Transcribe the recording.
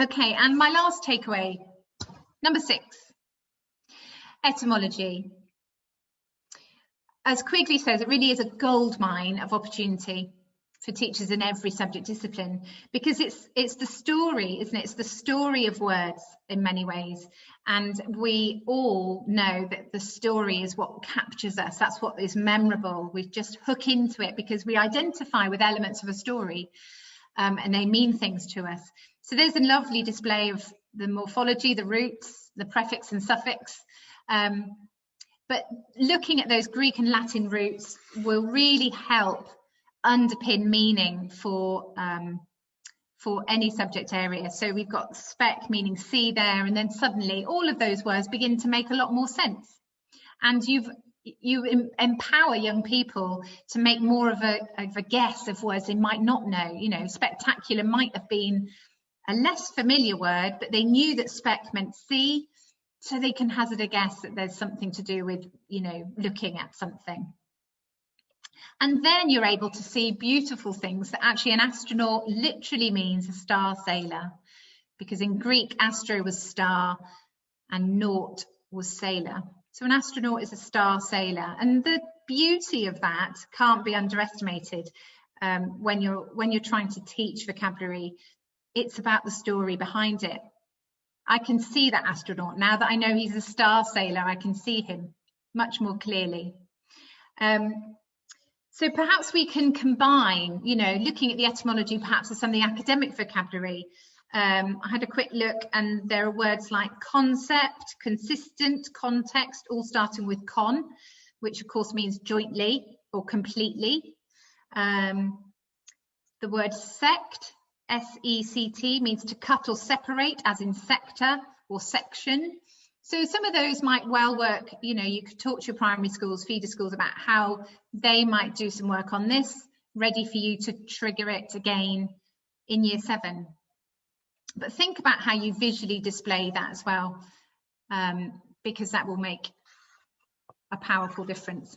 Okay, and my last takeaway, number 6, etymology. As Quigley says, it really is a goldmine of opportunity for teachers in every subject discipline, because it's the story, isn't it? It's the story of words in many ways, and we all know that the story is what captures us. That's what is memorable. We just hook into it because we identify with elements of a story, and they mean things to us. So there's a lovely display of the morphology, the roots, the prefix and suffix. But looking at those Greek and Latin roots will really help underpin meaning for any subject area. So we've got spec meaning see there, and then suddenly all of those words begin to make a lot more sense. And you empower young people to make more of a guess of words they might not know. You know, spectacular might have been a less familiar word, but they knew that spec meant see, so they can hazard a guess that there's something to do with, you know, looking at something. And then you're able to see beautiful things, that actually an astronaut literally means a star sailor, because in Greek, astro was star and naut was sailor. So an astronaut is a star sailor. And the beauty of that can't be underestimated when you're trying to teach vocabulary. It's about the story behind it. I can see that astronaut now that I know he's a star sailor. I can see him much more clearly. So perhaps we can combine, you know, looking at the etymology perhaps of some of the academic vocabulary. I had a quick look, and there are words like concept, consistent, context, all starting with con, which of course means jointly or completely. The word sect, S-E-C-T, means to cut or separate, as in sector or section. So some of those might well work. You know, you could talk to your primary schools, feeder schools, about how they might do some work on this, ready for you to trigger it again in year 7. But think about how you visually display that as well, because that will make a powerful difference.